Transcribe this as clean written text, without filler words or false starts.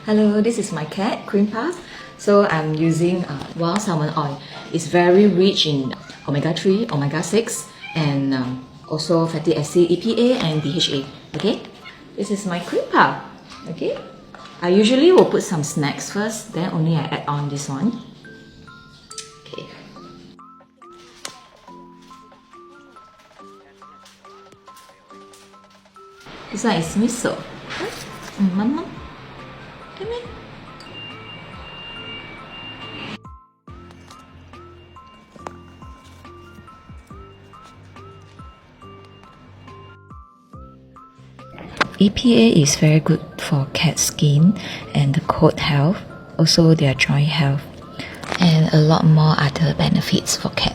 Hello, this is my cat, Cream Puff. So I'm using wild salmon oil. It's very rich in omega-3, omega-6, and also fatty acid, EPA and DHA. Okay, this is my Cream Puff. Okay, I usually will put some snacks first, then only I add on this one. Okay. This one is miso. Mama, come here. EPA is very good for cat skin and the coat health, also their joint health, and a lot more other benefits for cat.